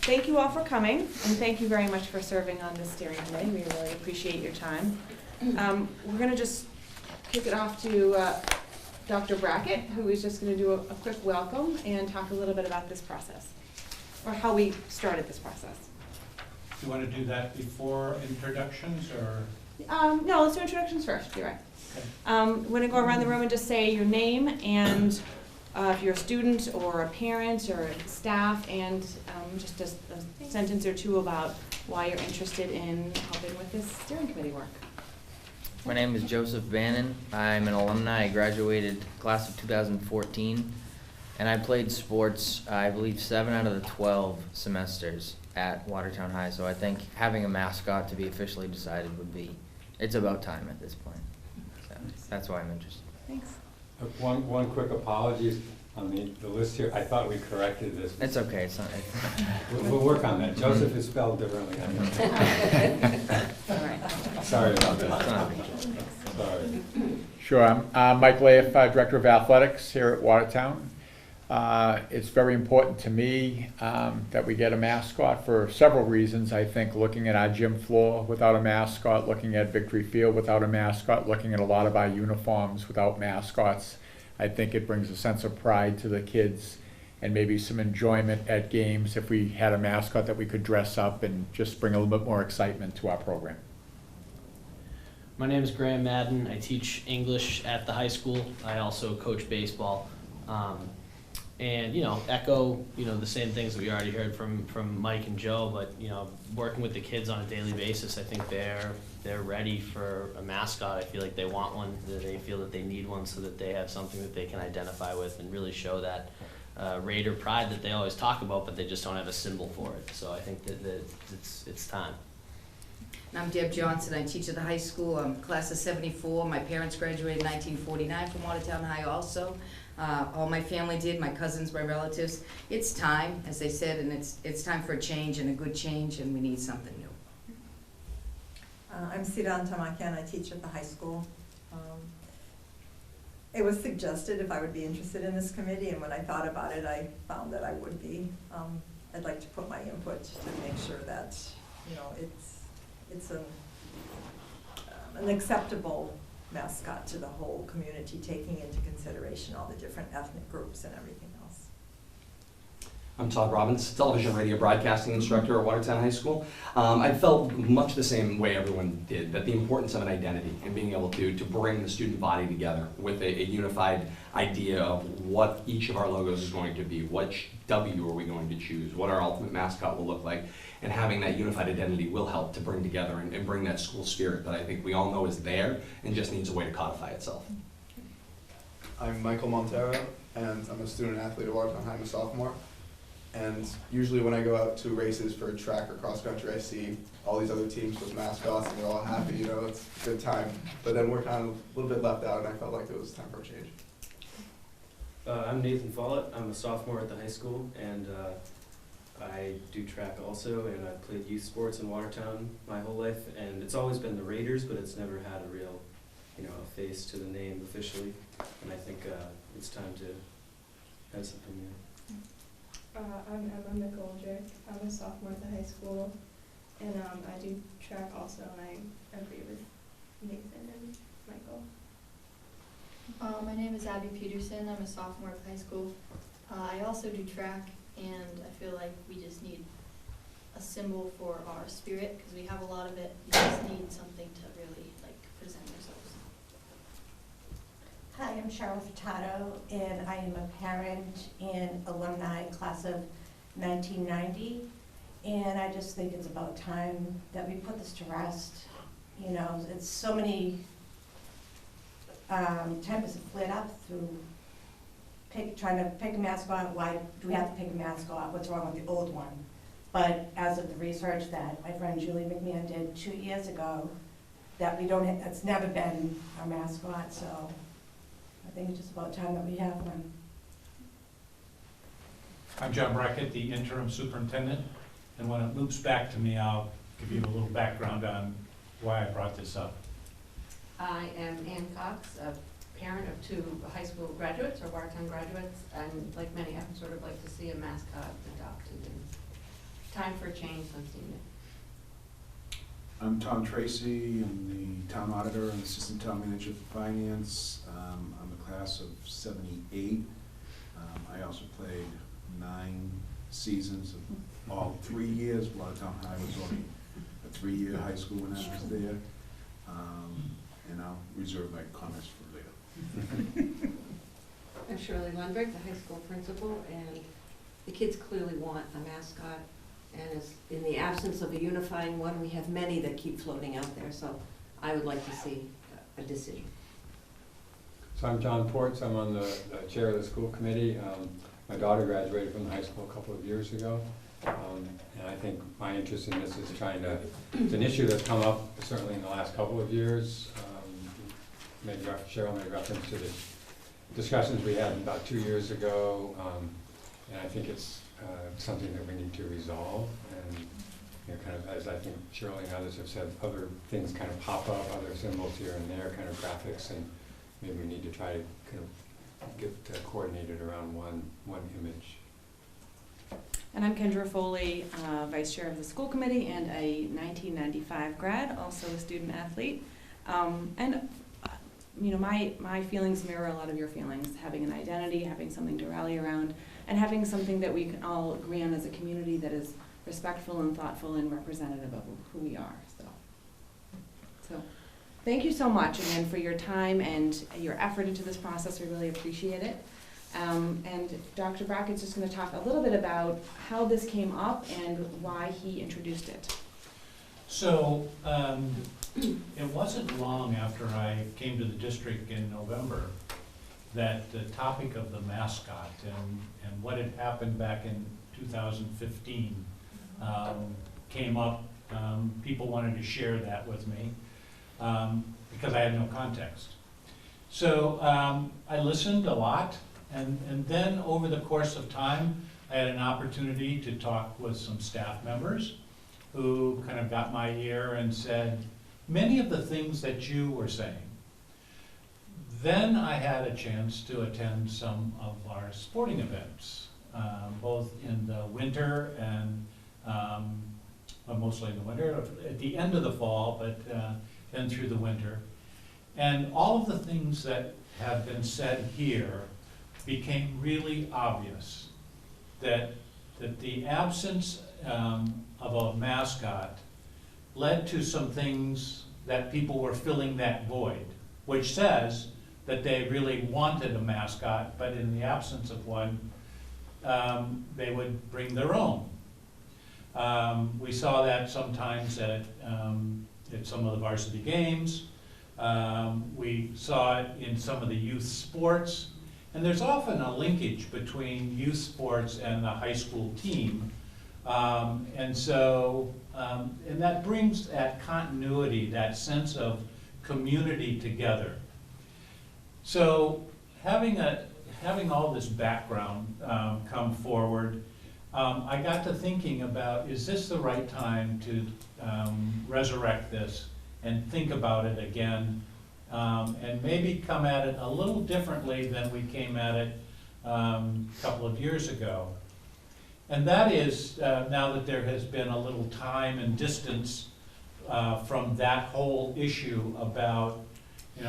thank you all for coming, and thank you very much for serving on this steering committee. We really appreciate your time. We're going to just kick it off to Dr. Brackett, who is just going to do a quick welcome and talk a little bit about this process, or how we started this process. Do you want to do that before introductions, or? No, let's do introductions first. You're right. Okay. We're going to go around the room and just say your name and if you're a student or a parent or staff, and just a sentence or two about why you're interested in helping with this steering committee work. My name is Joseph Bannon. I'm an alumni. I graduated class of 2014, and I played sports, I believe, 7 out of the 12 semesters at Watertown High, so I think having a mascot to be officially decided it's about time at this point. So that's why I'm interested. Thanks. One quick apologies on the list here. I thought we corrected this. It's okay. It's not. We'll work on that. Joseph is spelled differently. All right. Sorry about that. It's not a big deal. Sorry. Sure, I'm Mike Laif, Director of Athletics here at Watertown. It's very important to me that we get a mascot for several reasons. I think looking at our gym floor without a mascot, looking at Victory Field without a mascot, looking at a lot of our uniforms without mascots, I think it brings a sense of pride to the kids and maybe some enjoyment at games if we had a mascot that we could dress up and just bring a little bit more excitement to our program. My name is Graham Madden. I teach English at the high school. I also coach baseball. And, echo, the same things that we already heard from Mike and Joe, but, working with the kids on a daily basis, I think they're ready for a mascot. I feel like they want one, that they feel that they need one so that they have something that they can identify with and really show that Raider pride that they always talk about, but they just don't have a symbol for it. So I think that it's time. I'm Deb Johnson. I teach at the high school. I'm class of 74. My parents graduated in 1949 from Watertown High also. All my family did, my cousins, my relatives. It's time, as they said, and it's time for a change, and a good change, and we need something new. I'm Siddhanta Ma, and I teach at the high school. It was suggested if I would be interested in this committee, and when I thought about it, I found that I would be. I'd like to put my input to make sure that, it's an acceptable mascot to the whole community, taking into consideration all the different ethnic groups and everything else. I'm Todd Robbins, television radio broadcasting instructor at Watertown High School. I felt much the same way everyone did, that the importance of an identity and being able to bring the student body together with a unified idea of what each of our logos is going to be, which W are we going to choose, what our ultimate mascot will look like, and having that unified identity will help to bring together and bring that school spirit that I think we all know is there and just needs a way to codify itself. I'm Michael Montero, and I'm a student athlete at Watertown High. I'm a sophomore. And usually when I go out to races for track or cross country, I see all these other teams with mascots and they're all happy, it's a good time. But then we're kind of a little bit left out, and I felt like it was time for a change. I'm Nathan Follett. I'm a sophomore at the high school, and I do track also, and I've played youth sports in Watertown my whole life, and it's always been the Raiders, but it's never had a real, a face to the name officially, and I think it's time to have something new. I'm Emma McGoldrick. I'm a sophomore at the high school, and I do track also, and I agree with Nathan and Michael. My name is Abby Peterson. I'm a sophomore at the high school. I also do track, and I feel like we just need a symbol for our spirit, because we have a lot of it. We just need something to really present ourselves. Hi, I'm Cheryl Furtado, and I am a parent and alumni class of 1990, and I just think it's about time that we put this to rest. It's so many tempers have flared up through trying to pick a mascot. Why do we have to pick a mascot? What's wrong with the old one? But as of the research that my friend Julie McMahon did 2 years ago, that it's never been our mascot, so I think it's just about time that we have one. I'm John Brackett, the interim superintendent, and when it loops back to me, I'll give you a little background on why I brought this up. I am Ann Cox, a parent of 2 high school graduates or Watertown graduates, and like many, I would sort of like to see a mascot adopted and time for a change on senior. I'm Tom Tracy. I'm the town auditor and assistant town manager for finance. I'm a class of '78. I also played 9 seasons of all 3 years. Watertown High was only a 3-year high school when I was there. And I'll reserve my comments for later. I'm Shirley Lundberg, the high school principal, and the kids clearly want a mascot. And as in the absence of a unifying one, we have many that keep floating out there, so I would like to see a decision. So I'm John Ports, I'm on the chair of the school committee. My daughter graduated from the high school a couple of years ago. And I think my interest in this is it's an issue that's come up certainly in the last couple of years. Cheryl made reference to the discussions we had about 2 years ago. And I think it's something that we need to resolve. And kind of, as I think Shirley and others have said, other things kind of pop up, other symbols here and there, kind of graphics, and maybe we need to try to kind of get coordinated around one image. And I'm Kendra Foley, Vice Chair of the School Committee and a 1995 grad, also a student athlete. My feelings mirror a lot of your feelings, having an identity, having something to rally around, and having something that we can all agree on as a community that is respectful and thoughtful and representative of who we are. So thank you so much again for your time and your effort into this process. We really appreciate it. And Dr. Brackett's just going to talk a little bit about how this came up and why he introduced it. So it wasn't long after I came to the district in November that the topic of the mascot and what had happened back in 2015 came up. People wanted to share that with me because I had no context. So I listened a lot. And then over the course of time, I had an opportunity to talk with some staff members who kind of got my ear and said, many of the things that you were saying. Then I had a chance to attend some of our sporting events, both in the winter and, mostly in the winter, at the end of the fall, but then through the winter. And all of the things that have been said here became really obvious that the absence of a mascot led to some things that people were filling that void, which says that they really wanted a mascot, but in the absence of one, they would bring their own. We saw that sometimes at some of the varsity games. We saw it in some of the youth sports. And there's often a linkage between youth sports and the high school team. And that brings that continuity, that sense of community together. So having all this background come forward, I got to thinking about, is this the right time to resurrect this and think about it again? And maybe come at it a little differently than we came at it a couple of years ago. And that is, now that there has been a little time and distance from that whole issue about,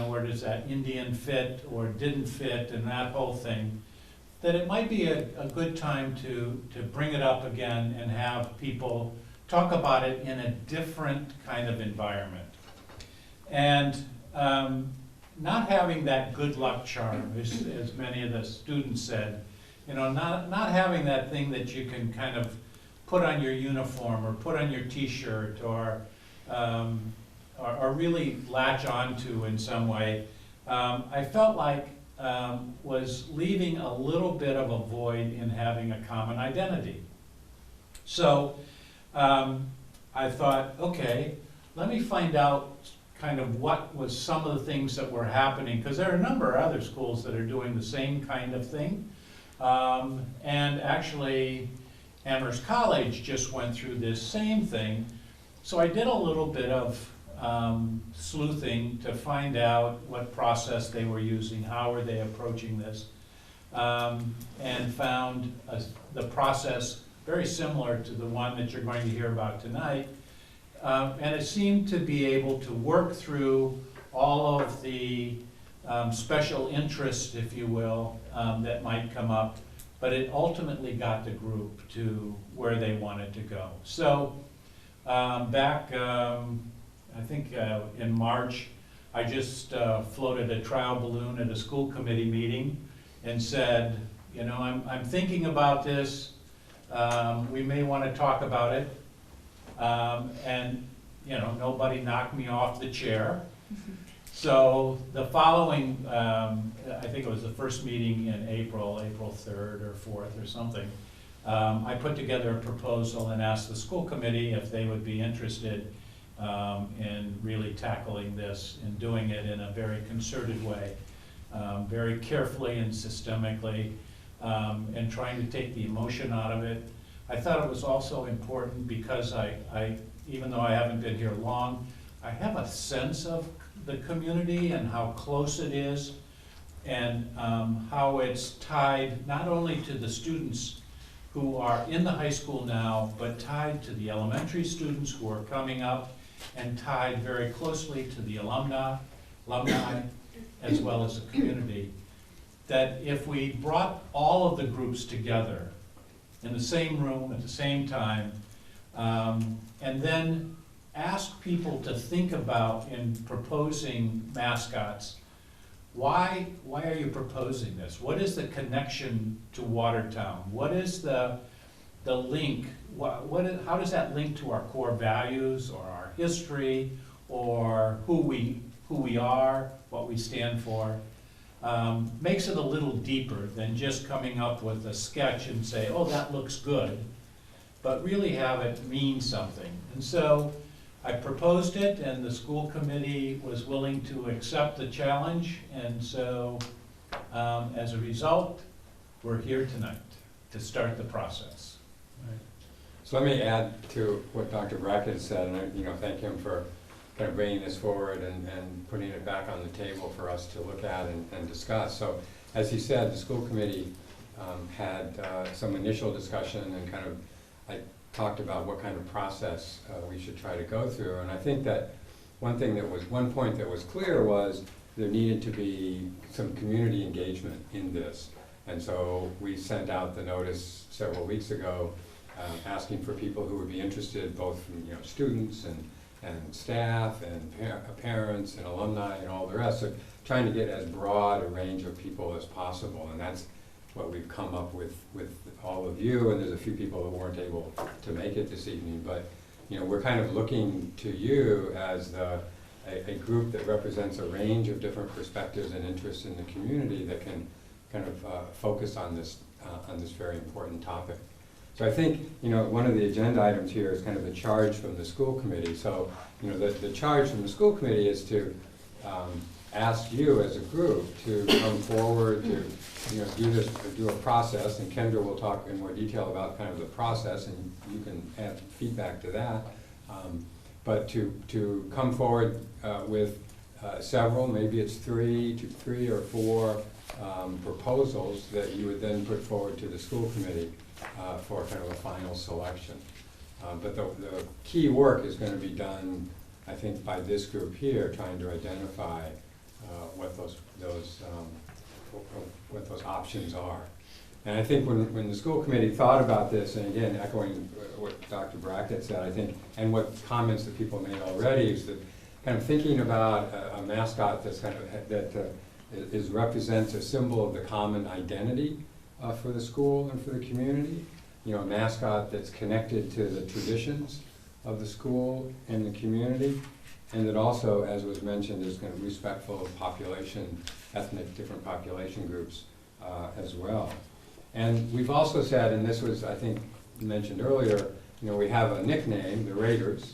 where does that Indian fit or didn't fit and that whole thing, that it might be a good time to bring it up again and have people talk about it in a different kind of environment. And not having that good luck charm, as many of the students said, not having that thing that you can kind of put on your uniform or put on your T-shirt or really latch onto in some way, I felt like was leaving a little bit of a void in having a common identity. So I thought, okay, let me find out kind of what was some of the things that were happening, because there are a number of other schools that are doing the same kind of thing. And actually, Amherst College just went through this same thing. So I did a little bit of sleuthing to find out what process they were using, how were they approaching this, and found the process very similar to the one that you're going to hear about tonight. And it seemed to be able to work through all of the special interests, if you will, that might come up, but it ultimately got the group to where they wanted to go. So back, I think in March, I just floated a trial balloon at a school committee meeting and said, you know, I'm thinking about this. We may want to talk about it. And, you know, nobody knocked me off the chair. So the following, I think it was the first meeting in April 3rd or 4th or something, I put together a proposal and asked the school committee if they would be interested in really tackling this and doing it in a very concerted way, very carefully and systemically, and trying to take the emotion out of it. I thought it was also important because I even though I haven't been here long, I have a sense of the community and how close it is, and how it's tied not only to the students who are in the high school now, but tied to the elementary students who are coming up, and tied very closely to the alumni, as well as the community. That if we brought all of the groups together in the same room at the same time, and then ask people to think about in proposing mascots, why are you proposing this? What is the connection to Watertown? What is the link? How does that link to our core values or our history or who we are, what we stand for? Makes it a little deeper than just coming up with a sketch and say, oh, that looks good, but really have it mean something. And so I proposed it, and the school committee was willing to accept the challenge, and so as a result, we're here tonight to start the process. Right. So let me add to what Dr. Brackett said, and I thank him for kind of bringing this forward and putting it back on the table for us to look at and discuss. So as he said, the school committee had some initial discussion, and kind of I talked about what kind of process we should try to go through. And I think that one point that was clear was there needed to be some community engagement in this. And so we sent out the notice several weeks ago asking for people who would be interested, both from students and staff and parents and alumni and all the rest. So trying to get as broad a range of people as possible. And that's what we've come up with all of you, and there's a few people who weren't able to make it this evening, but we're kind of looking to you as a group that represents a range of different perspectives and interests in the community that can kind of focus on this very important topic. So I think one of the agenda items here is kind of the charge from the school committee. So the charge from the school committee is to ask you as a group to come forward to do a process, and Kendra will talk in more detail about kind of the process, and you can add feedback to that. But to come forward with several, maybe it's three or four proposals that you would then put forward to the school committee for kind of a final selection. But the key work is going to be done, I think, by this group here, trying to identify what those options are. And I think when the school committee thought about this, and again, echoing what Dr. Brackett said, I think, and what comments that people made already, is that kind of thinking about a mascot that's kind of represents a symbol of the common identity for the school and for the community. A mascot that's connected to the traditions of the school and the community, and that also, as was mentioned, is kind of respectful of different population groups as well. And we've also said, and this was, I think, mentioned earlier, we have a nickname, the Raiders,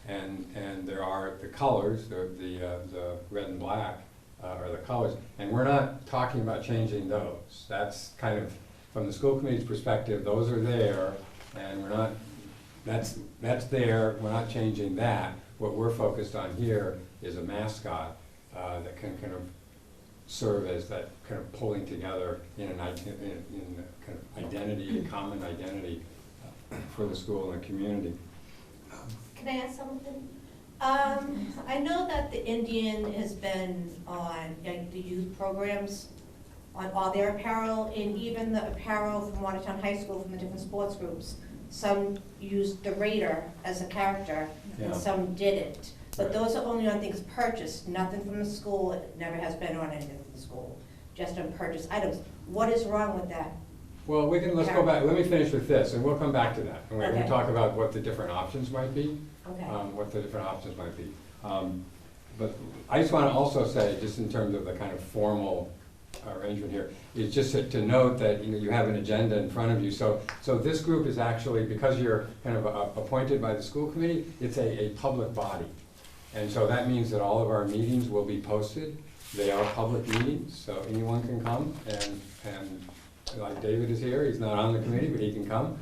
and there are the colors, the red and black are the colors, and we're not talking about changing those. That's kind of, from the school committee's perspective, those are there, and we're not, that's there, we're not changing that. What we're focused on here is a mascot that can kind of serve as that kind of pulling together in a kind of identity, a common identity for the school and the community. Can I ask something? I know that the Indian has been on, like, the youth programs on all their apparel, and even the apparel from Watertown High School from the different sports groups. Some used the Raider as a character, and Yeah. some didn't. But Right. those are only on things purchased, nothing from the school. It never has been on anything from the school, just on purchased items. What is wrong with that? Well, let's go back, let me finish with this, and we'll come back to that. And we Okay. can talk about what the different options might be. Okay. What the different options might be. But I just want to also say, just in terms of the kind of formal arrangement here, is just to note that, you know, you have an agenda in front of you. So this group is actually, because you're kind of appointed by the school committee, it's a public body. And so that means that all of our meetings will be posted. They are public meetings, so anyone can come, and like David is here, he's not on the committee, but he can come.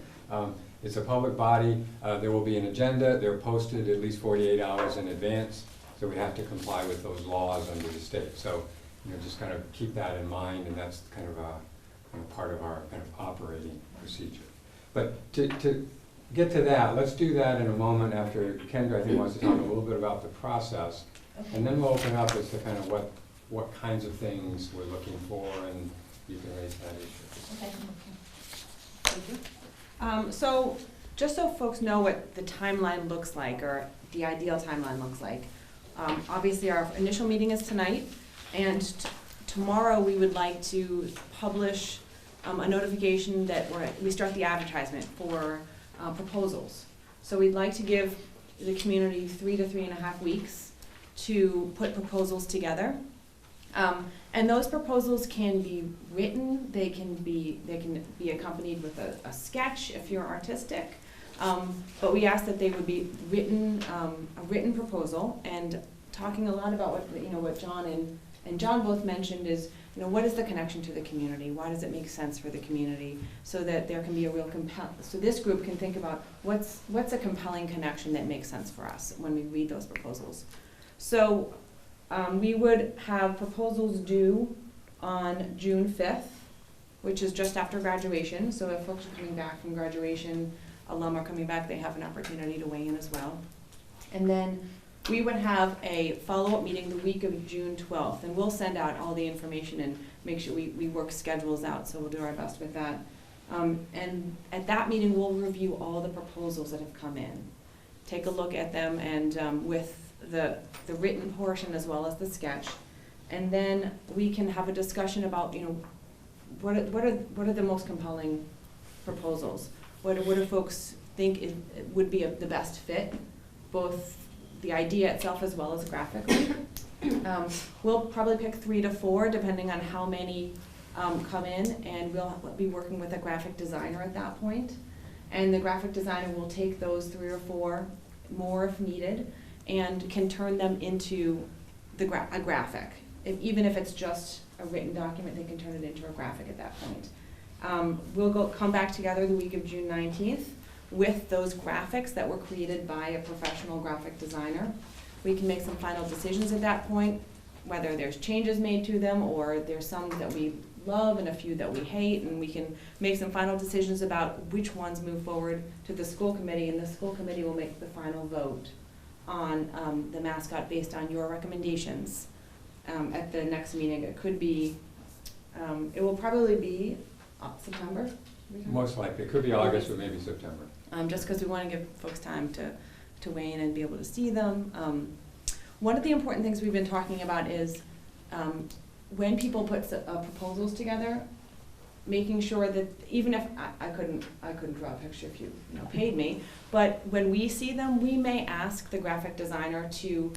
It's a public body. There will be an agenda. They're posted at least 48 hours in advance, so we have to comply with those laws under the state. So, you know, just kind of keep that in mind, and that's kind of part of our kind of operating procedure. But to get to that, let's do that in a moment after Kendra, I think, wants to talk a little bit about the process. Okay. And then we'll open up as to kind of what kinds of things we're looking for, and you can raise that issue. Okay. Thank you. So, just so folks know what the timeline looks like, or the ideal timeline looks like, obviously our initial meeting is tonight, and tomorrow we would like to publish a notification that we start the advertisement for proposals. So we'd like to give the community 3 to 3.5 weeks to put proposals together. And those proposals can be written, they can be accompanied with a sketch if you're artistic. But we ask that they would be written, a written proposal, and talking a lot about what John and John both mentioned is, what is the connection to the community? Why does it make sense for the community? So that there can be a real so this group can think about what's a compelling connection that makes sense for us when we read those proposals. So we would have proposals due on June 5th, which is just after graduation. So if folks are coming back from graduation, alum are coming back, they have an opportunity to weigh in as well. And then we would have a follow-up meeting the week of June 12th, and we'll send out all the information and make sure we work schedules out, so we'll do our best with that. And at that meeting, we'll review all the proposals that have come in, take a look at them, and with the written portion as well as the sketch, and then we can have a discussion about what are the most compelling proposals. What do folks think would be the best fit, both the idea itself as well as graphically. We'll probably pick 3 to 4 depending on how many come in, and we'll be working with a graphic designer at that point. And the graphic designer will take those 3 or 4 more if needed, and can turn them into a graphic. Even if it's just a written document, they can turn it into a graphic at that point. We'll come back together the week of June 19th with those graphics that were created by a professional graphic designer. We can make some final decisions at that point, whether there's changes made to them or there's some that we love and a few that we hate, and we can make some final decisions about which ones move forward to the school committee, and the school committee will make the final vote on the mascot based on your recommendations at the next meeting. It could be, it will probably be September. Most likely. It could be August or maybe September. Just because we want to give folks time to weigh in and be able to see them. One of the important things we've been talking about is when people put proposals together, making sure that even if I couldn't draw a picture if you paid me, but when we see them, we may ask the graphic designer to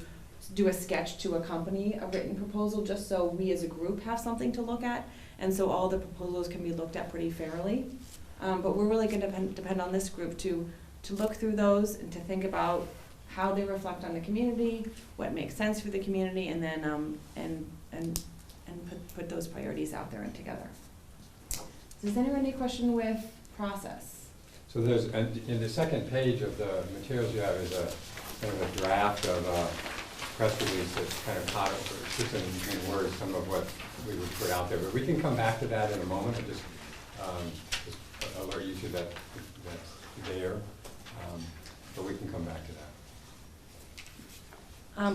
do a sketch to accompany a written proposal, just so we as a group have something to look at, and so all the proposals can be looked at pretty fairly. But we're really going to depend on this group to look through those and to think about how they reflect on the community, what makes sense for the community, and then put those priorities out there and together. Does anyone have any question with process? So there's, in the second page of the materials you have is a kind of a draft of a press release that kind of puts in words some of what we would put out there. But we can come back to that in a moment and just alert you to that there, but we can come back to that.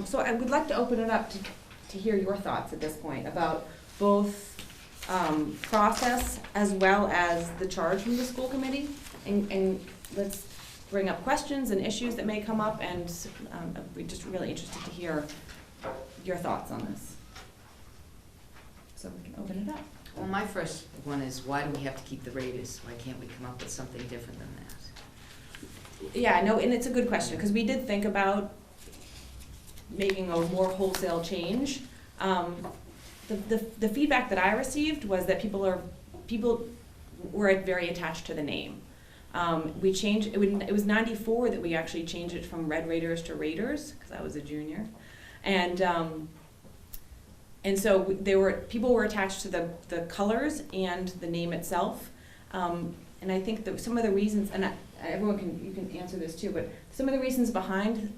So I would like to open it up to hear your thoughts at this point about both process as well as the charge from the school committee. And let's bring up questions and issues that may come up, and we're just really interested to hear your thoughts on this. So we can open it up. Well, my first one is, why do we have to keep the Raiders? Why can't we come up with something different than that? Yeah, no, and it's a good question, because we did think about making a more wholesale change. The feedback that I received was that people were very attached to the name. We changed, it was 94 that we actually changed it from Red Raiders to Raiders, because I was a junior. And so people were attached to the colors and the name itself. And I think that some of the reasons, and you can answer this too, but some of the reasons behind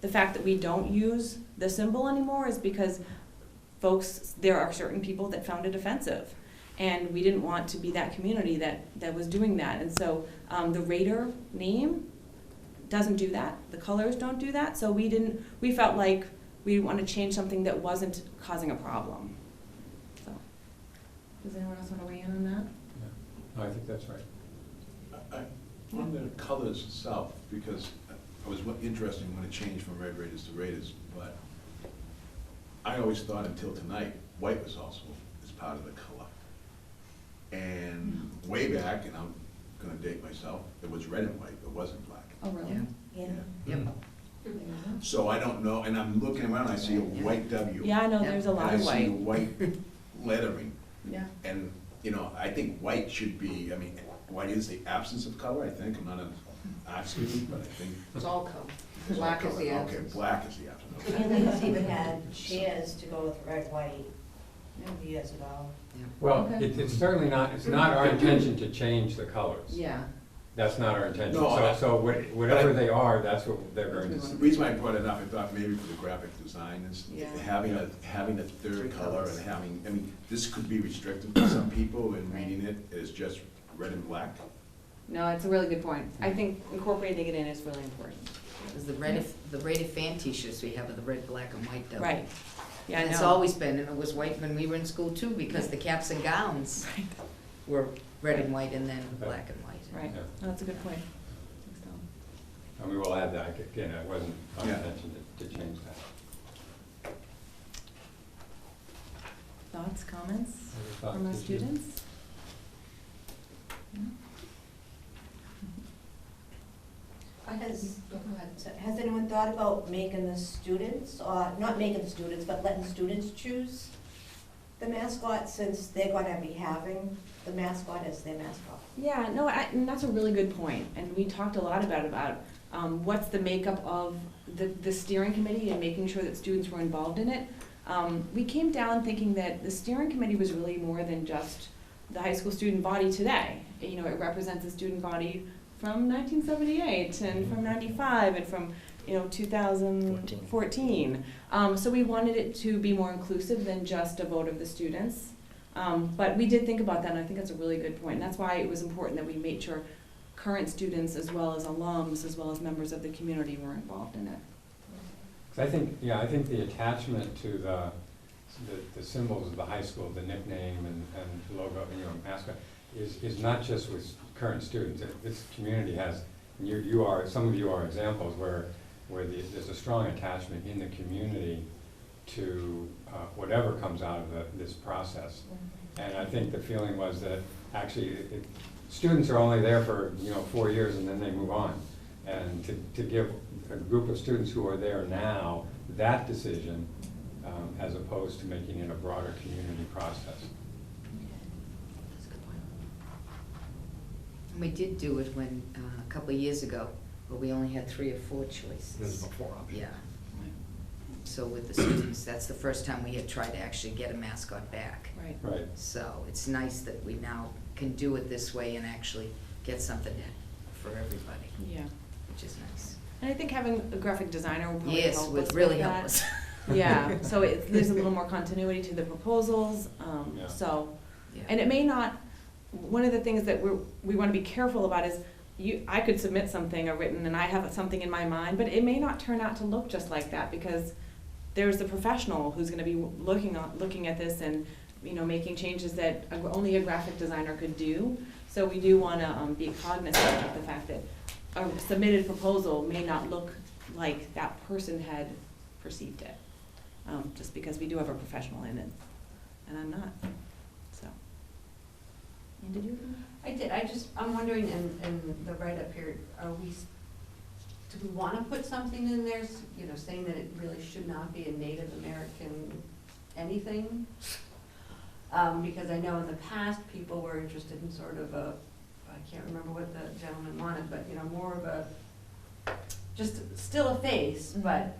the fact that we don't use the symbol anymore is because there are certain people that found it offensive. And we didn't want to be that community that was doing that. And so the Raider name doesn't do that. The colors don't do that. So we felt like we didn't want to change something that wasn't causing a problem. So, does anyone else want to weigh in on that? Yeah. No, I think that's right. On the colors itself, because it was interesting when it changed from Red Raiders to Raiders, but I always thought until tonight, white was also is part of the color. And way back, and I'm gonna date myself, it was red and white, it wasn't black. Oh, really? Yeah. Yep. So I don't know, and I'm looking around, I see a white W. Yeah, I know, there's a lot of And I see white. white lettering. Yeah. And, I think white should be, white is the absence of color, I think. I'm not an art student, but I think. It's all color. it's all Black is color. the Okay, absence. black is the absence. And they just even had chairs to go with red, white, years ago. Well, Okay. it's certainly not, it's not our intention to change the colors. Yeah. That's not our intention. No, So whatever they are, that's what they're going to The see. reason I brought it up, I thought maybe for the graphic design is Yeah. having a third Three color colors. and this could be restrictive to some people and reading it as just red and black. No, it's a really good point. I think incorporating it in is really important. Because the Raider fan t-shirts we have are the red, black, and white though. Right. Yeah, I And know. it's always been, and it was white when we were in school too, because the caps and gowns were red and white and then black and white. Right. Yeah. Oh, that's a good point. And we will add that, again, it wasn't our Yeah. intention to change that. Thoughts, comments Other thoughts, from our issues? students? Has anyone thought about making the students, or not making the students, but letting students choose the mascot, since they're gonna be having the mascot as their mascot? Yeah, no, and that's a really good point. And we talked a lot about what's the makeup of the steering committee and making sure that students were involved in it. We came down thinking that the steering committee was really more than just the high school student body today. It represents the student body from 1978 and from 95 and from 2014. So we wanted it to be more inclusive than just a vote of the students. But we did think about that, and I think that's a really good point. And that's why it was important that we made sure current students as well as alums, as well as members of the community were involved in it. 'Cause I think the attachment to the symbols of the high school, the nickname and logo, mascot, is not just with current students. This community has, some of you are examples where there's a strong attachment in the community to whatever comes out of this process. And I think the feeling was that actually students are only there for 4 years and then they move on. And to give a group of students who are there now that decision, as opposed to making it a broader community process. That's a good point. And we did do it when, a couple of years ago, but we only had 3 or 4 choices. This is before option. Yeah. So with the students, that's the first time we had tried to actually get a mascot back. Right. Right. So it's nice that we now can do it this way and actually get something for everybody, Yeah. which is nice. And I think having a graphic designer will probably Yes, help would us really with help that. us. Yeah, so there's a little more continuity to the proposals, Yeah. so, Yeah. and it may not, one of the things that we want to be careful about is, I could submit something, or written, and I have something in my mind, but it may not turn out to look just like that, because there's the professional who's gonna be looking at this and, making changes that only a graphic designer could do. So we do wanna, be cognizant of the fact that a submitted proposal may not look like that person had perceived it, just because we do have a professional in it, and I'm not, so. And did you? I did, I'm wondering, in the write-up here, do we want to put something in there, saying that it really should not be a Native American anything? Because I know in the past, people were interested in sort of I can't remember what the gentleman wanted, but, more of a, just still a face, but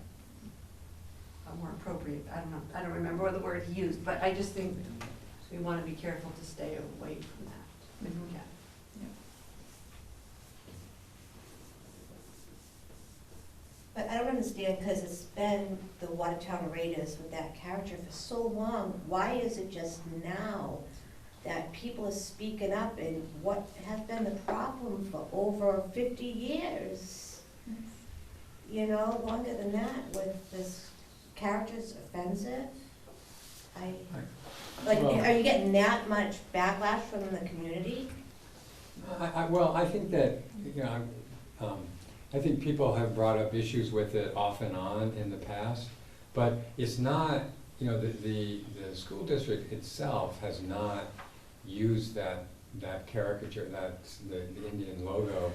a more appropriate, I don't know, I don't remember what the word he used, but I just think we want to be careful to stay away from that, if we can. But I don't understand, because it's been the Watertown Raiders with that character for so long. Why is it just now that people are speaking up, and what has been the problem for over 50 years? Longer than that, with this character's offensive. Are you getting that much backlash from the community? Well, I think that, I think people have brought up issues with it off and on in the past, but it's not, the school district itself has not used that caricature, the Indian logo.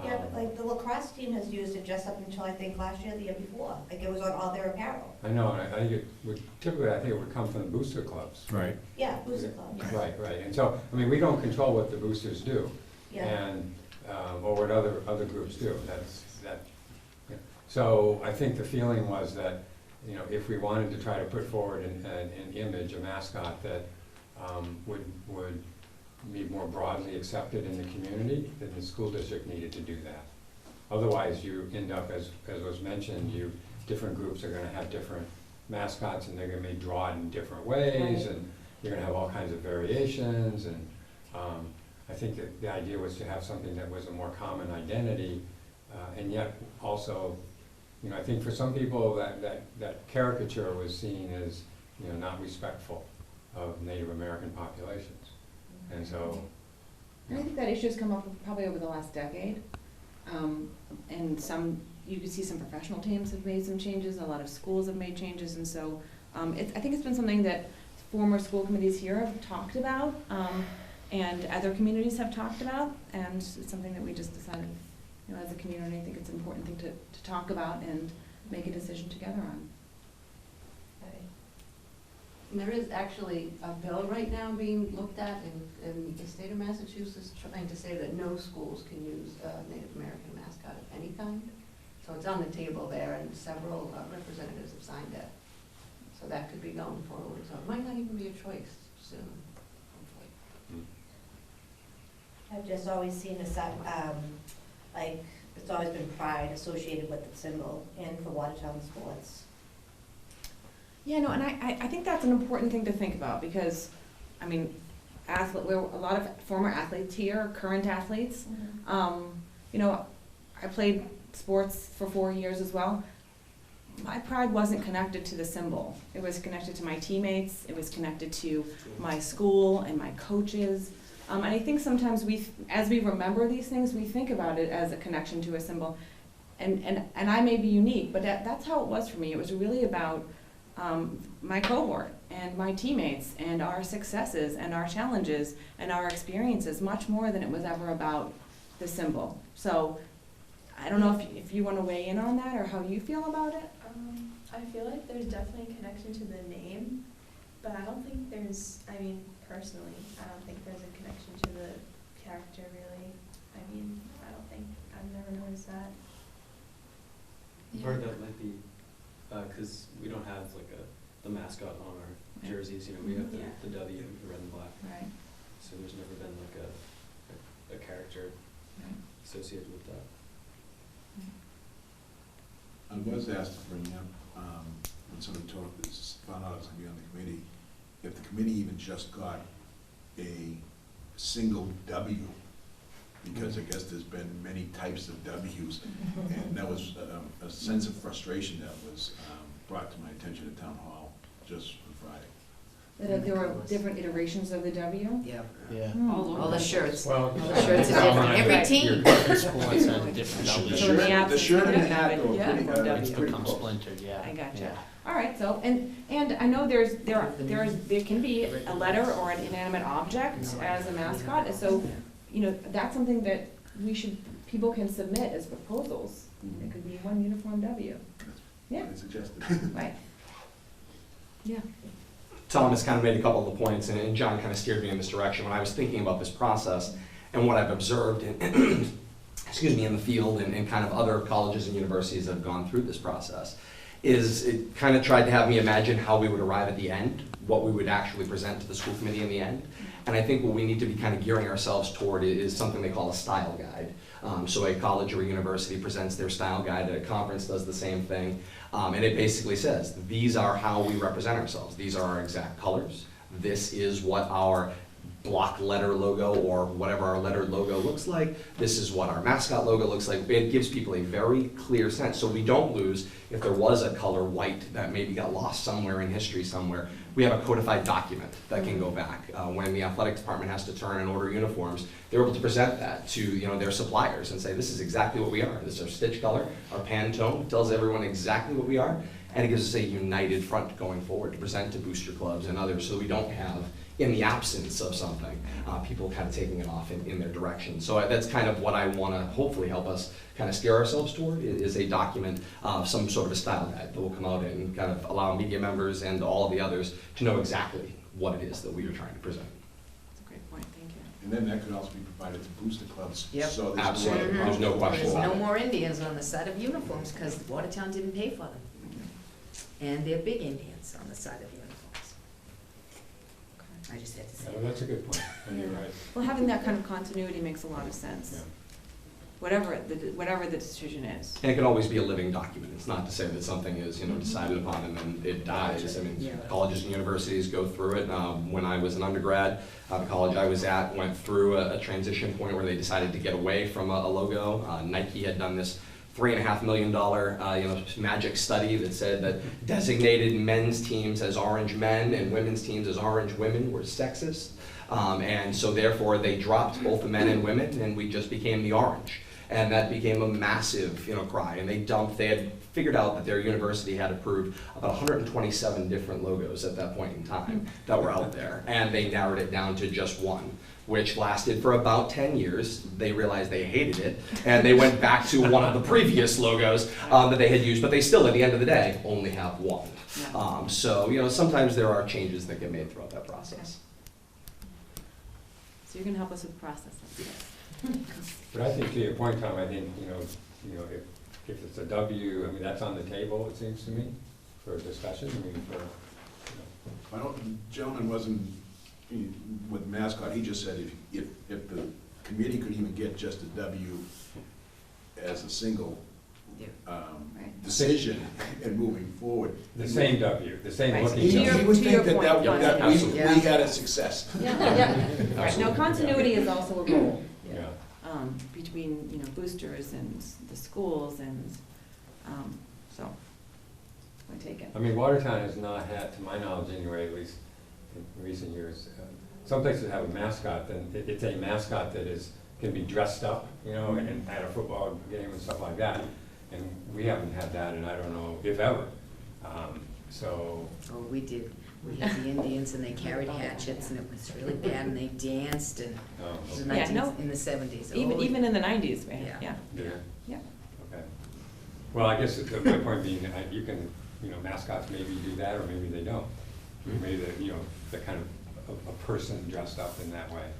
Yeah, but like the lacrosse team has used it just up until I think last year, the year before. Like it was on all their apparel. I know, and I think it would, typically, I think it would come from the booster clubs. Right. Yeah, booster clubs. Right. And so, we don't control what the boosters do. Yeah. And, or what other groups do. Yeah. So I think the feeling was that, if we wanted to try to put forward an image, a mascot that would be more broadly accepted in the community, then the school district needed to do that. Otherwise, you end up, as was mentioned, different groups are gonna have different mascots, and they're gonna be drawn in different ways, Right. and you're gonna have all kinds of variations, and I think that the idea was to have something that was a more common identity, and yet also, I think for some people that caricature was seen as, not respectful of Native American populations. And so. And I think that issue's come up probably over the last decade. And you could see some professional teams have made some changes, a lot of schools have made changes, and so I think it's been something that former school committees here have talked about, and other communities have talked about, and it's something that we just decided, as a community, I think it's an important thing to talk about and make a decision together on. And there is actually a bill right now being looked at in the state of Massachusetts trying to say that no schools can use a Native American mascot of any kind. So it's on the table there, and several representatives have signed it. So that could be going forward. So it might not even be a choice soon, hopefully. I've just always seen it's always been pride associated with the symbol and for Watertown sports. Yeah, no, and I think that's an important thing to think about, because, we're a lot of former athletes here, current athletes. I played sports for 4 years as well. My pride wasn't connected to the symbol. It was connected to my teammates, it was connected to my school and my coaches. And I think sometimes as we remember these things, we think about it as a connection to a symbol. And I may be unique, but that's how it was for me. It was really about my cohort and my teammates and our successes and our challenges and our experiences, much more than it was ever about the symbol. So I don't know if you want to weigh in on that, or how you feel about it. I feel like there's definitely a connection to the name, but I don't think there's, personally, I don't think there's a connection to the character, really. I've never noticed that. Part of that might be, because we don't have the mascot on our jerseys, we have the W, the red and black. Right. So there's never been a character associated with that. I was asked to bring up, when somebody found out I was gonna be on the committee, if the committee even just got a single W because I guess there's been many types of W's, and that was a sense of frustration that was brought to my attention at Town Hall just on Friday. That there were different iterations of the W? Yeah. Yeah. All the shirts. Well, All the shirts are different. Every team. Different sports have different So in the W's. absence The shirt and the of hat W, though, yeah, pretty, W. It's pretty become close. splintered, yeah. I gotcha. Yeah. All right, so, and I know there can be a letter or an inanimate object as a mascot, and so, you know, that's something that people can submit as proposals. It could be one uniform W. Yeah, I suggested. right. Yeah. Thomas kind of made a couple of the points, and John kind of steered me in this direction. When I was thinking about this process and what I've observed in, excuse me, in the field and kind of other colleges and universities that have gone through this process, is it kind of tried to have me imagine how we would arrive at the end, what we would actually present to the school committee in the end. And I think what we need to be kind of gearing ourselves toward is something they call a style guide. So a college or a university presents their style guide, a conference does the same thing, and it basically says, these are how we represent ourselves. These are our exact colors. This is what our block letter logo or whatever our lettered logo looks like. This is what our mascot logo looks like. It gives people a very clear sense, so we don't lose if there was a color white that maybe got lost somewhere in history somewhere. We have a codified document that can go back. When the athletic department has to turn and order uniforms, they're able to present that to their suppliers and say, this is exactly what we are. This is our stitch color, our Pantone, tells everyone exactly what we are, and it gives us a united front going forward to present to booster clubs and others, so we don't have, in the absence of something, people kind of taking it off in their direction. So that's kind of what I want to hopefully help us kind of steer ourselves toward, is a document, some sort of a style guide that will come out and kind of allow media members and all of the others to know exactly what it is that we are trying to present. That's a great point, thank you. And then that could also be provided to booster clubs. Yep. So there's Absolutely. no- There's no question There's about no it. more Indians on the side of uniforms because Watertown didn't pay for them. And they're big Indians on the side of uniforms. I just had to say Well, that. that's a good point, and you're right. Well, having that kind of continuity makes a lot of sense, Yeah. whatever the decision is. And it can always be a living document. It's not to say that something is, decided upon and then it dies. I mean, Yeah. colleges and universities go through it. When I was an undergrad, the college I was at went through a transition point where they decided to get away from a logo. Nike had done this $3.5 million, magic study that said that designated men's teams as orange men and women's teams as orange women were sexist. And so therefore they dropped both the men and women and we just became the orange. And that became a massive, cry. And they had figured out that their university had approved about 127 different logos at that point in time that were out there. And they narrowed it down to just one, which lasted for about 10 years. They realized they hated it, and they went back to one of the previous logos that they had used, but they still, at the end of the day, only have one. So, sometimes there are changes that get made throughout that process. So you're gonna help us with the process. But I think to your point, Tom, I think, if it's a W, I mean, that's on the table, it seems to me, for discussion, I don't, the gentleman wasn't, with mascot, he just said if the committee could even get just a W as a single decision and moving forward. The same W, the same Right. looking He W. would To think your that point, that John. we had a success. Yeah. Right, no, continuity is also a goal, Yeah. between, boosters and the schools and, so, I take it. I mean, Watertown has not had, to my knowledge anyway, at least in recent years, some places have a mascot, then it's a mascot that can be dressed up, and at a football game and stuff like that. And we haven't had that, and I don't know if ever. So. Oh, we did. We had the Indians and they carried hatchets and it was really bad and they danced and it was in the 70s. Even in the 90s, man, Yeah. Yeah. Okay. Well, I guess my point being, you can, mascots maybe do that or maybe they don't. Maybe the kind of a person dressed up in that way.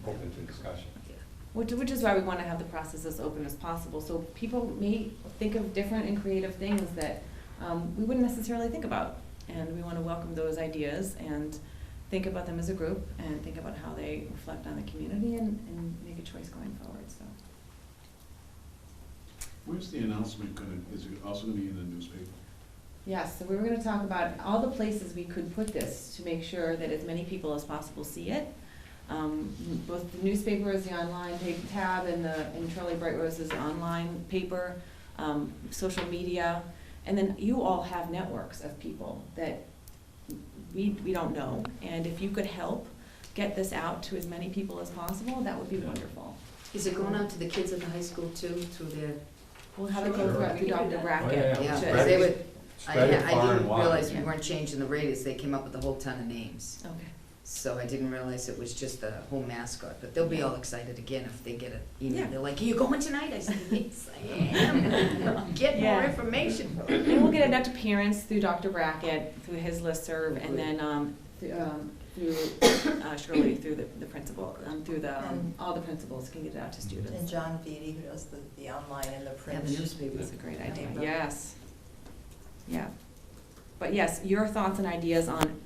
Open to discussion. Which is why we want to have the process as open as possible, so people may think of different and creative things that we wouldn't necessarily think about. And we want to welcome those ideas and think about them as a group and think about how they reflect on the community and make a choice going forward, so. Where's the announcement is it also gonna be in the newspaper? Yes, so we were going to talk about all the places we could put this to make sure that as many people as possible see it. Both the newspapers, the online tab, and Charlie Bright Rose's online paper, social media, and then you all have networks of people that we don't know, and if you could help get this out to as many people as possible, that would be wonderful. Is it going out to the kids at the high school too, through their? We'll have it go through Dr. Brackett. Oh, yeah. Yeah, which is- 'cause they would, I Spread it far and didn't wide. realize we weren't changing the radius, they came up with a whole ton of names. Okay. So I didn't realize it was just the whole mascot, but they'll be all excited again if they get an email. Yeah. They're like, are you going tonight? I said, yes, I am. Get more Yeah. information. And we'll get it out to parents through Dr. Brackett, through his listserv, and then through Shirley, through the principal, all the principals can get it out to And students. John Vitti, who does the online and the Yeah, print. the newspaper. That's a great idea, paper. yes. Yeah. But yes, your thoughts and ideas on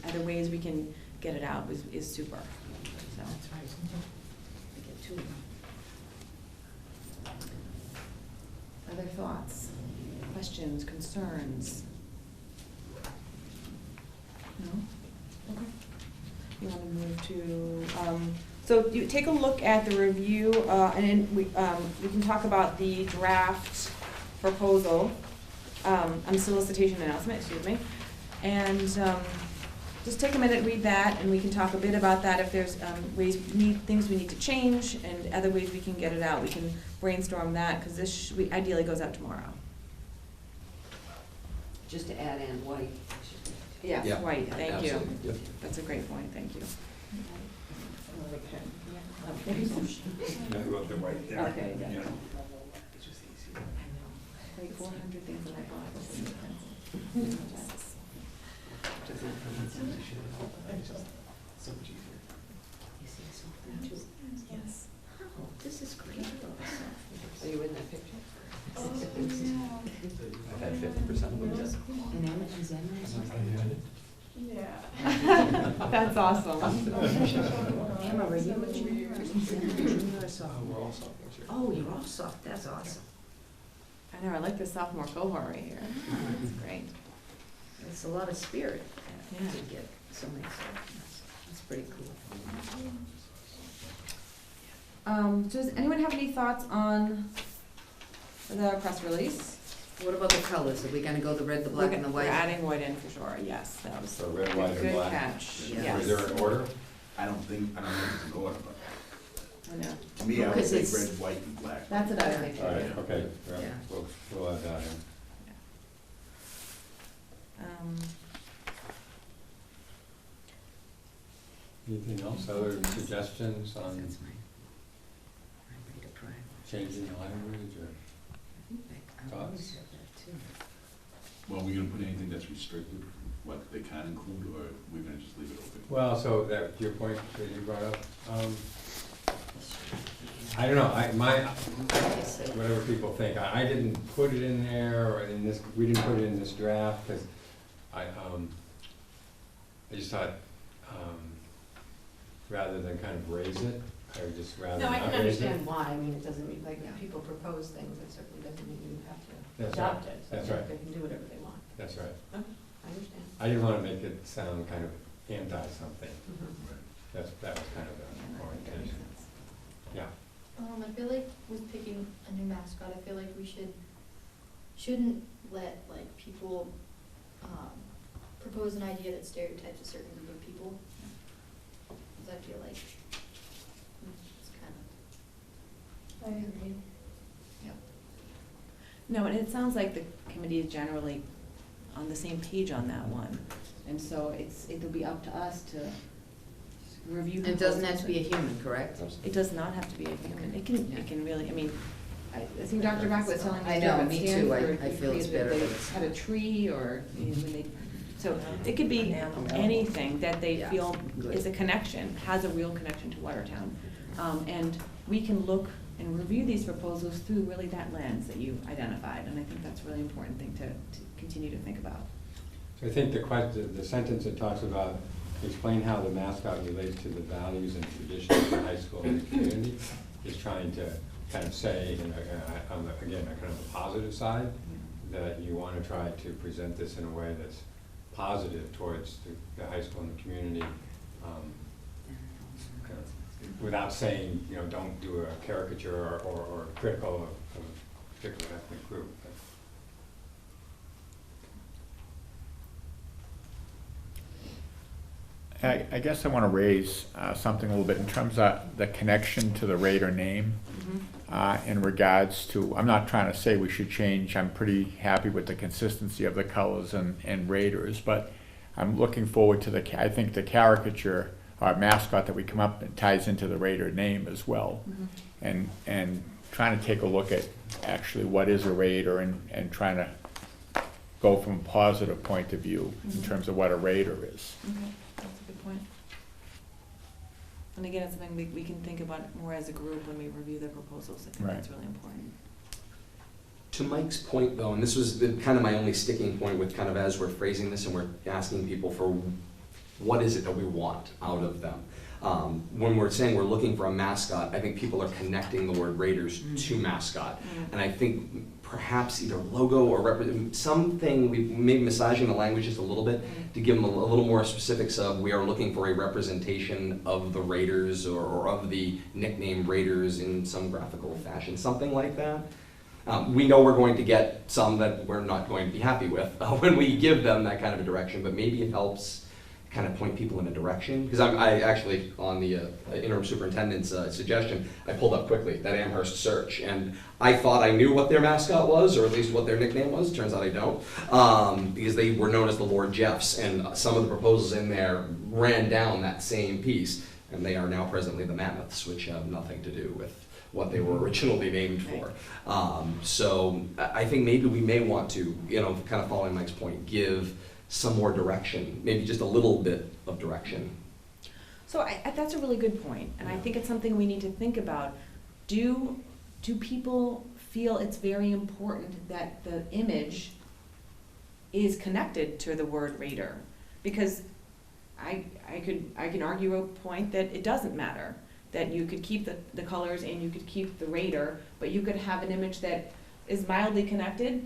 other ways we can get it out is super, so. That's right. I get two of them. Other thoughts, questions, concerns? No? Okay. You want to move to, so you take a look at the review, and then we can talk about the draft proposal, solicitation announcement, excuse me. And just take a minute, read that, and we can talk a bit about that if there's things we need to change and other ways we can get it out. We can brainstorm that, because this ideally goes out tomorrow. Just to add in white. Yes, Yeah, right, thank you. absolutely, yep. That's a great point, thank you. Yeah, about the white there. Okay, yeah. Yeah. Like 400 things that I bought was in the pencil. Yes. Oh, this is great. Are you in that picture? I've had 50% of them, yes. And Emmett, is Emmett? Yeah. That's awesome. Emma, are you a junior or sophomore? We're all sophomores here. Oh, you're all soft, that's awesome. I know, I like the sophomore cohort right here. That's great. It's a lot of spirit Yeah. to get so many sophomores. That's pretty cool. Does anyone have any thoughts on the press release? What about the colors? Are we gonna go the red, the black, and the We're white? adding white in for sure, yes, that was So red, white, and good black. catch, Yeah. yes. Is there an order? I don't think it's an order, but I know. to me, I would Because say it's- red, white, and black. That's what I was thinking. All right, okay, Yeah. yeah, we'll add that in. Anything else, other suggestions on That's mine. I'm ready to prime. changing the language or? I always have that too. Well, are we gonna put anything that's restricted, what they can include, or we're gonna just leave it open? Well, so that, your point that you brought up, I don't know, whatever people think, I didn't put it in there, or in this, we didn't put it in this draft, because I just thought, rather than kind of raise it, I would just rather No, I not can raise it. understand why, I mean, it doesn't mean, like, Yeah. if people propose things, it certainly doesn't mean you have to That's adopt right. it. So That's right. they can do whatever they want. That's right. I understand. I didn't want to make it sound kind of anti-something. Mhm. That was kind of the orientation. Yeah. I feel like with picking a new mascot, I feel like we shouldn't let like people propose an idea that stereotypes a certain group of people. Because I feel like it's kind of. I agree. No, and it sounds like the committee is generally on the same page on that one, and so it'll be up to us to review. It doesn't have proposals. to be a human, correct? It does not have to be a human, it can really, I mean, I think Dr. Mack was telling I me know, at me too. Stanford, I feel it's they better created- that it's- they had a tree or, you know, when they, so it could be Animal. anything that they Yeah, feel good. is a connection, has a real connection to Watertown. And we can look and review these proposals through really that lens that you identified, and I think that's a really important thing to continue to think about. So I think the sentence that talks about explain how the mascot relates to the values and traditions of the high school and the community is trying to kind of say, again, a kind of a positive side, that you want to try to present this in a way that's positive towards the high school and the community. without saying, you know, don't do a caricature or critical of a particular ethnic group. I guess I want to raise something a little bit in terms of the connection to the Raider name. In regards to, I'm not trying to say we should change, I'm pretty happy with the consistency of the colors and Raiders, but I'm looking forward to I think the caricature or mascot that we come up and ties into the Raider name as well. And trying to take a look at actually what is a Raider and trying to go from a positive point of view in terms of what a Raider is. That's a good point. And again, it's something we can think about more as a group when we review the proposals. I think that's really important. To Mike's point though, and this was kind of my only sticking point with kind of as we're phrasing this and we're asking people for what is it that we want out of them. When we're saying we're looking for a mascot, I think people are connecting the word Raiders to mascot. And I think perhaps either logo or something, we maybe massaging the language just a little bit to give them a little more specifics of we are looking for a representation of the Raiders or of the nickname Raiders in some graphical fashion, something like that. We know we're going to get some that we're not going to be happy with when we give them that kind of a direction, but maybe it helps kind of point people in a direction. Because I actually, on the interim superintendent's suggestion, I pulled up quickly that Amherst search, and I thought I knew what their mascot was, or at least what their nickname was. Turns out I don't, because they were known as the Lord Jeffs, and some of the proposals in there ran down that same piece, and they are now presently the Mammoths, which have nothing to do with what they were originally named for. So I think maybe we may want to, you know, kind of following Mike's point, give some more direction, maybe just a little bit of direction. So that's a really good point, and I think it's something we need to think about. Do people feel it's very important that the image is connected to the word Raider? Because I can argue a point that it doesn't matter, that you could keep the colors and you could keep the Raider, but you could have an image that is mildly connected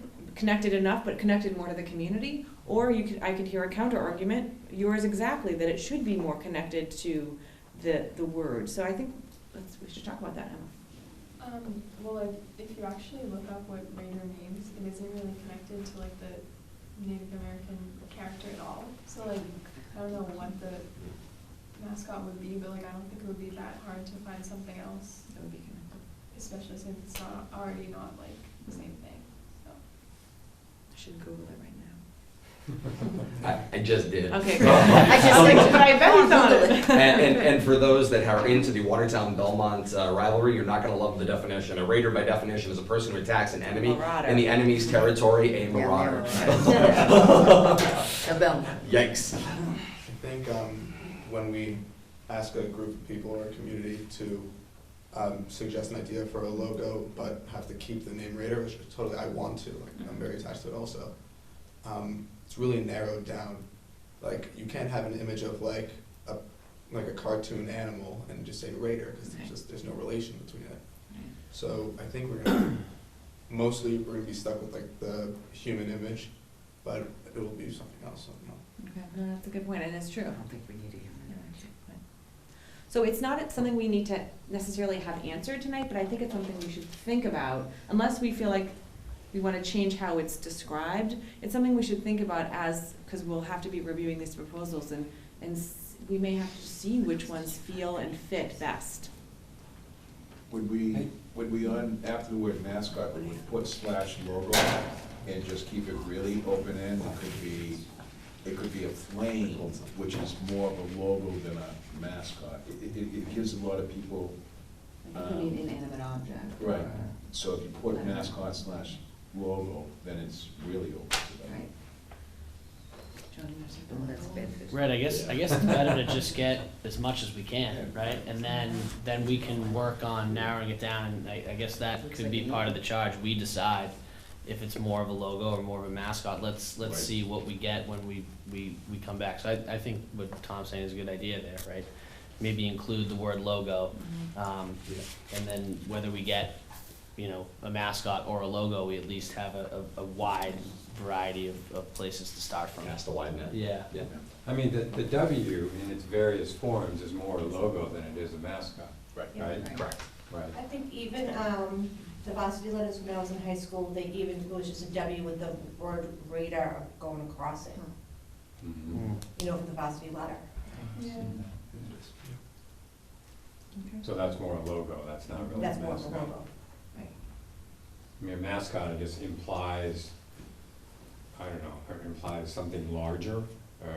enough, but connected more to the community. Or I could hear a counter argument, yours exactly, that it should be more connected to the word. So I think we should talk about that, Emma. Well, if you actually look up what Raider means, it isn't really connected to like the Native American character at all. So like, I don't know what the mascot would be, but like I don't think it would be that hard to find something else That would be connected. Especially since it's already not like the same thing. So I should Google it right now. I just did. Okay, good. But I bet you thought it. And for those that are into the Watertown-Belmont rivalry, you're not going to love the definition. A Raider, by definition, is a person who attacks an enemy in the enemy's territory, a marauder. Yikes. I think when we ask a group of people or a community to suggest an idea for a logo, but have to keep the name Raider, which totally I want to. Like, I'm very attached to it also. It's really narrowed down. Like, you can't have an image of like a cartoon animal and just say Raider, because there's no relation between it. So I think we're gonna be stuck with like the human image, but it will be something else. Okay, no, that's a good point, and it's true. I don't think we need a human image. So it's not something we need to necessarily have answered tonight, but I think it's something we should think about, unless we feel like we want to change how it's described. It's something we should think about because we'll have to be reviewing these proposals, and we may have to see which ones feel and fit best. Would we after the word mascot, would we put /logo and just keep it really open-end? It could be a flame, which is more of a logo than a mascot. It gives a lot of people. It could be an inanimate object. Right. So if you put mascot /logo, then it's really open to that. Right. Right, I guess it's better to just get as much as we can, right? And then we can work on narrowing it down, and I guess that could be part of the charge. We decide if it's more of a logo or more of a mascot. Let's see what we get when we come back. So I think what Tom's saying is a good idea there, right? Maybe include the word logo, and then whether we get a mascot or a logo, we at least have a wide variety of places to start from. Cast a wide net. Yeah. Yeah. I mean, the W in its various forms is more a logo than it is a mascot. Right. Right? Correct. Right. I think even the varsity letters when I was in high school, it was just a W with the word radar going across it, Mhm. for the varsity letter. Yeah. So that's more a logo, that's not really a That's more of a mascot. logo. Right. I mean, a mascot, I guess, implies, I don't know, it implies something larger, a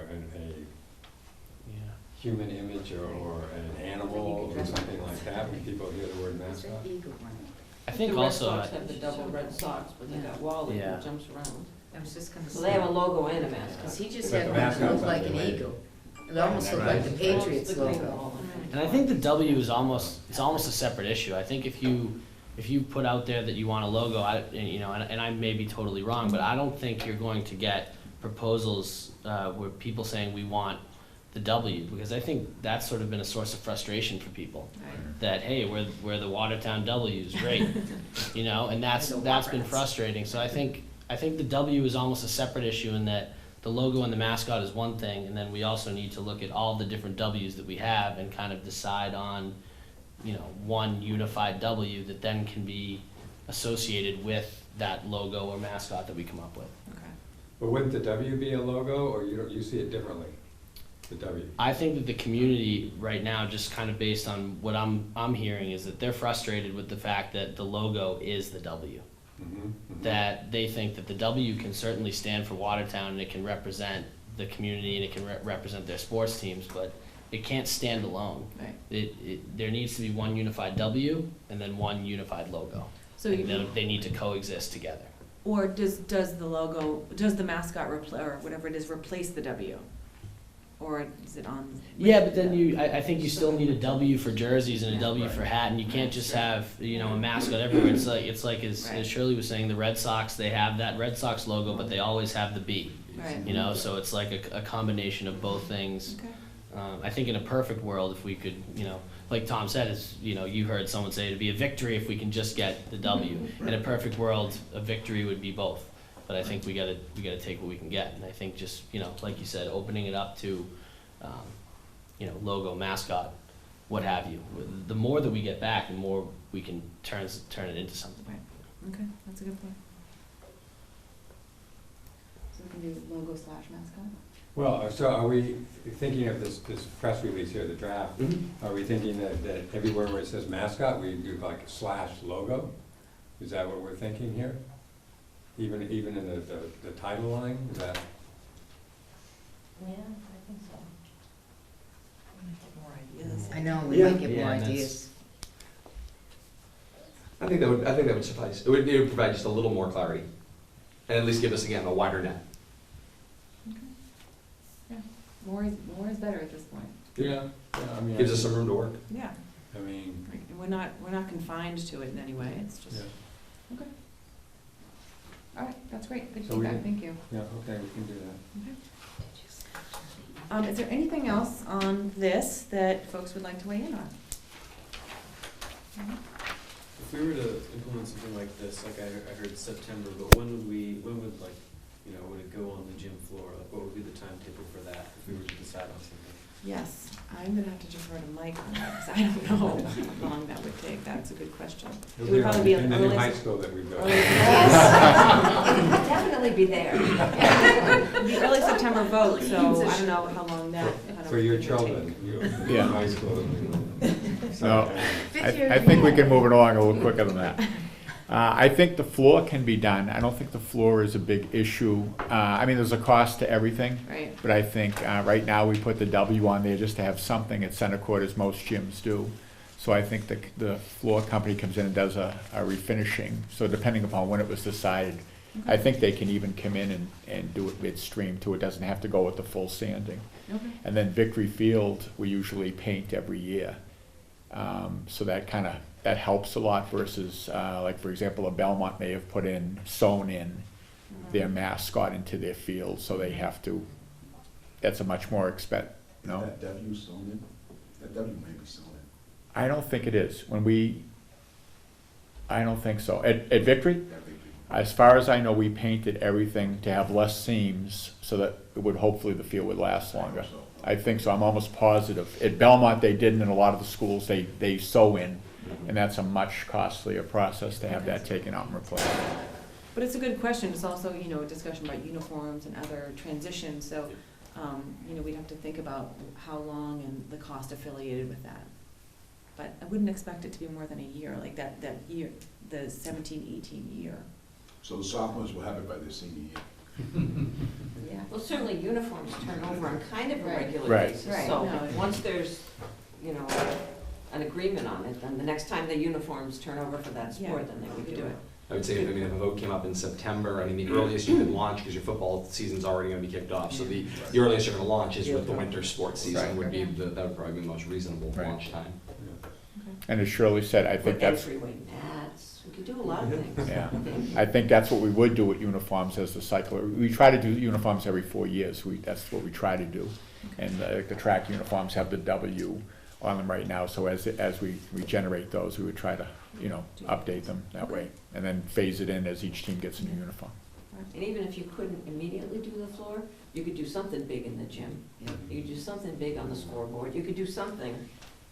human image or an animal or something like that, when people hear the word mascot. I think The also. Red Sox have the double Red Sox, but they got Wally Yeah. who jumps around. I was just gonna say. So they have a logo and a mascot. Because he just But had the one that mascot's looked like not an related. eagle. It almost looked like the Patriots logo. And I think the W is almost a separate issue. I think if you put out there that you want a logo, and I may be totally wrong, but I don't think you're going to get proposals where people saying we want the W, because I think that's sort of been a source of frustration for people. That, hey, we're the Watertown W's, great, and that's been frustrating. So I think the W is almost a separate issue in that the logo and the mascot is one thing, and then we also need to look at all the different W's that we have and kind of decide on, one unified W that then can be associated with that logo or mascot that we come up with. But wouldn't the W be a logo, or you see it differently, the W? I think that the community right now, just kind of based on what I'm hearing, is that they're frustrated with the fact that the logo is the W. That they think that the W can certainly stand for Watertown and it can represent the community and it can represent their sports teams, but it can't stand alone. There needs to be one unified W and then one unified logo. So They need to coexist together. Or does the mascot or whatever it is replace the W? Or is it on? Yeah, but then I think you still need a W for jerseys and a W for hat, and you can't just have, a mascot everywhere. It's like as Shirley was saying, the Red Sox, they have that Red Sox logo, but they always have the B. Right. So it's like a combination of both things. Okay. I think in a perfect world, if we could, like Tom said, you heard someone say it'd be a victory if we can just get the W. In a perfect world, a victory would be both. But I think we gotta take what we can get, and I think just like you said, opening it up to, logo, mascot, what have you. The more that we get back, the more we can turn it into something. Right. Okay, that's a good point. So we can do logo / mascot? Well, so are we thinking of this press release here, the draft? Are we thinking that everywhere where it says mascot, we do like / logo? Is that what we're thinking here? Even in the title line, is that? Yeah, I think so. More ideas. I know, we might get more Yeah, ideas. I think that would suffice. It would provide just a little more clarity, and at least give us again a wider net. More is better at this point. Yeah, I mean. Gives us some room to work. Yeah, I mean. right. We're not confined to it in any way, it's just. Yeah. Okay. All right, that's great, good So we feedback, can- thank you. Yeah, okay, we can do that. Is there anything else on this that folks would like to weigh in on? If we were to implement something like this, like I heard September, but when would would it go on the gym floor? Like, what would be the timetable for that if we were to decide on something? Yes, I'm gonna have to defer to Mike on that, because I don't know how long that would take, that's a good question. It would probably be in the early. new high school that we built. Definitely be there. The early September vote, so I don't know how long that kind of. For your would take. children, Yeah. high school. No, I think we can move it along a little quicker than that. I think the floor can be done. I don't think the floor is a big issue. I mean, there's a cost to everything. Right. But I think right now we put the W on there just to have something at center court, as most gyms do. So I think the floor company comes in and does a refinishing. So depending upon when it was decided, I think they can even come in and do it midstream too. It doesn't have to go with the full sanding. Okay. And then Victory Field, we usually paint every year. So that helps a lot versus, like for example, a Belmont may have put in, sewn in their mascot into their field, so they have to, that's a much more no? That W sewn in? That W may be sewn in. I don't think it is. I don't think so. At Victory? As far as I know, we painted everything to have less seams so that it would, hopefully the field would last longer. I think so, I'm almost positive. At Belmont, they didn't, in a lot of the schools, they sew in, and that's a much costlier process to have that taken out and replaced. But it's a good question. It's also, you know, a discussion about uniforms and other transitions, so, you know, we'd have to think about how long and the cost affiliated with that. But I wouldn't expect it to be more than a year, like that year, the 17-18 year. So the sophomores will have it by their senior year. Yeah. Well, certainly uniforms turn over on kind of a regular Right. basis. Right. So No. once there's, you know, an agreement on it, then the next time the uniforms turn over for that sport, then they would do it. I would say, if a vote came up in September, I mean, the earliest you could launch, because your football season's already gonna be kicked off, so the earliest you're gonna launch is with the winter sports season, Right. would be, that would probably be the most reasonable Right. launch time. And as Shirley said, I think Put that's, entryway mats, we could do a lot of things. yeah, I think that's what we would do with uniforms as the cycle. We try to do uniforms every 4 years, that's what we try to do. And the track uniforms have the W on them right now, so as we generate those, we would try to, you know, update them that way, and then phase it in as each team gets a new uniform. And even if you couldn't immediately do the floor, you could do something big in the gym. You could do something big on the scoreboard, you could do something.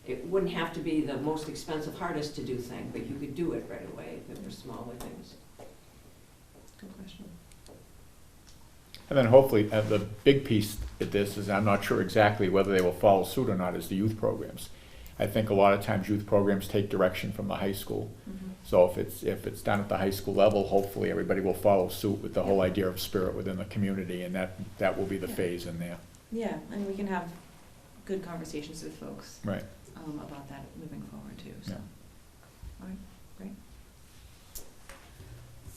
It wouldn't have to be the most expensive, hardest to do thing, but you could do it right away if it were smaller things. Good question. And then hopefully, the big piece of this is, I'm not sure exactly whether they will follow suit or not, is the youth programs. I think a lot of times youth programs take direction from the high school. So if it's done at the high school level, hopefully everybody will follow suit with the whole idea of spirit within the community, and that will be the phase in there. Yeah, and we can have good conversations with folks. Right. About that moving forward too, so. Yeah. All right, great.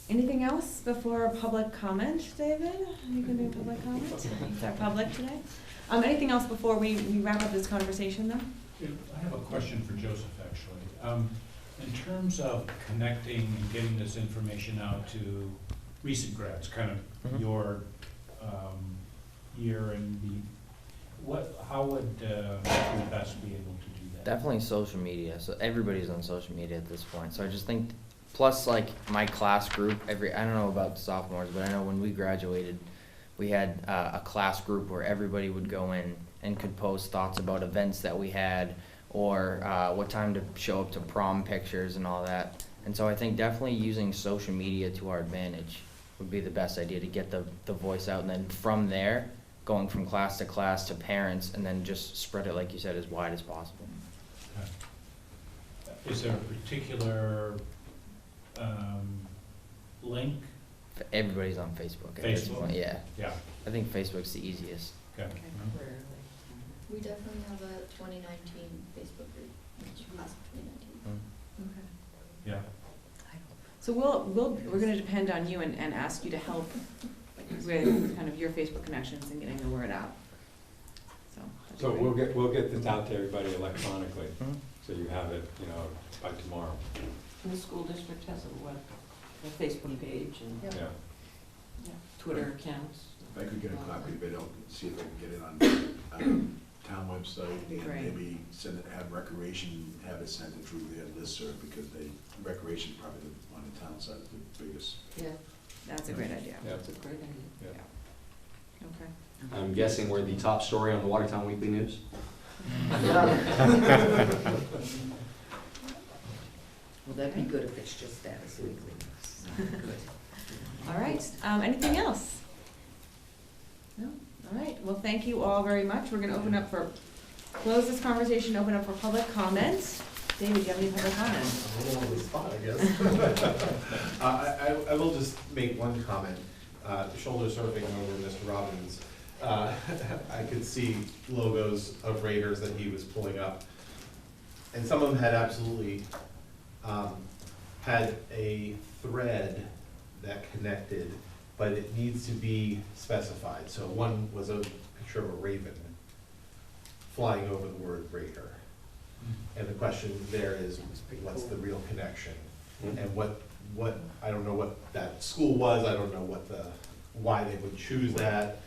Anything else before public comment, David? You can do public comment? Is our public today? Anything else before we wrap up this conversation though? I have a question for Joseph, actually. In terms of connecting and getting this information out to recent grads, kind of your year and how would you best be able to do that? Definitely social media. So everybody's on social media at this point. So I just think, plus like my class group, I don't know about sophomores, but I know when we graduated, we had a class group where everybody would go in and could post thoughts about events that we had, or what time to show up to prom pictures and all that. And so I think definitely using social media to our advantage would be the best idea to get the voice out, and then from there, going from class to parents, and then just spread it, like you said, as wide as possible. Okay. Is there a particular link? Everybody's on Facebook at this Facebook? point, yeah. Yeah. I think Facebook's the easiest. Okay. We definitely have a 2019 Facebook group, class of 2019. Okay. Yeah. So we're gonna depend on you and ask you to help with kind of your Facebook connections and getting the word out. So we'll get this out to everybody electronically, so you have it, you know, by tomorrow. And the school district has a Facebook page and Twitter accounts. If I could get a copy of it, I'll see if I can get it on town website, and maybe have recreation, have it sent it through their listserv, because recreation probably on the town side is the biggest. Yeah. That's a great idea. Yeah. That's a great idea. Yeah. Okay. I'm guessing we're the top story on the Watertown Weekly News. Well, that'd be good if it's just status weekly. Good. All right, anything else? No? All right, well, thank you all very much. We're gonna close this conversation, open up for public comment. David, do you have any public comment? I'm a little on the spot, I guess. I will just make one comment. Shoulder surfing over Mr. Robbins. I could see logos of Raiders that he was pulling up. And some of them had absolutely had a thread that connected, but it needs to be specified. So one was a picture of a raven flying over the word Raider. And the question there is, what's the real connection? And what I don't know what that school was, I don't know why they would choose that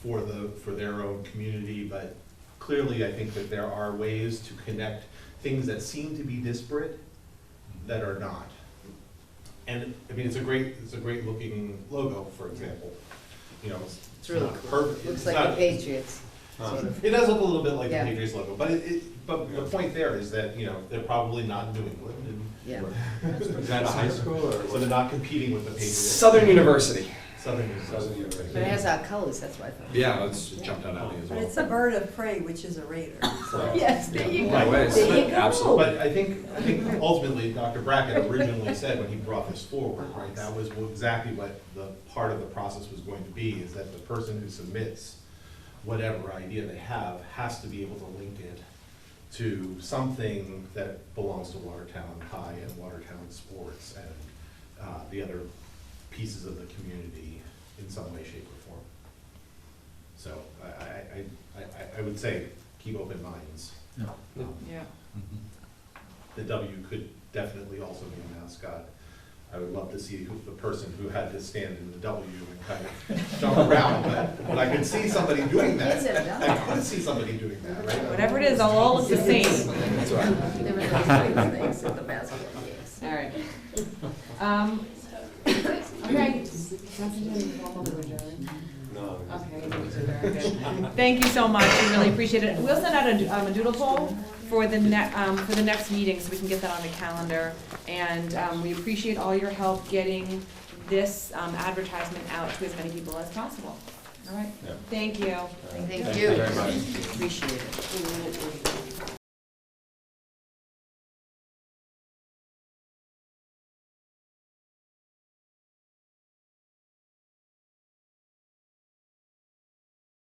for their own community, but clearly I think that there are ways to connect things that seem to be disparate that are not. And, I mean, it's a great looking logo, for example. You know, It's really not cool. perfect. Looks It's like not- the Patriots, sort of. It does look a little bit like Yeah. the Patriots logo, but but the point there is that, you know, they're probably not in New England, and. Yeah. Is that a high school or? So they're not competing with the Patriots. Southern University. Southern University. Southern University. But it has our colors, that's why I thought. Yeah, that's jumped out at me as But well. it's a bird of prey, which is a raider. So. Yes, there you go. Right. Ways. There you go. Absolutely. But I think ultimately, Dr. Brackett originally said when he brought this forward, right, that was exactly what the part of the process was going to be, is that the person who submits whatever idea they have has to be able to link it to something that belongs to Watertown High and Watertown sports and the other pieces of the community in some way, shape, or form. So I would say keep open minds. Yeah. The W could definitely also be a mascot. I would love to see the person who had to stand in the W and kind of jump around, but I could see somebody doing that. Kids have done I that. could see somebody doing that, right? Whatever it is, they'll all look the same. That's right. There were those things at the basketball games. All right. Okay. No. Okay, very good. Thank you so much, we really appreciate it. We'll send out a doodle poll for the next meeting, so we can get that on the calendar. And we appreciate all your help getting this advertisement out to as many people as possible. All right, Yeah. thank you. Thank Thank you. you very much. Appreciate it.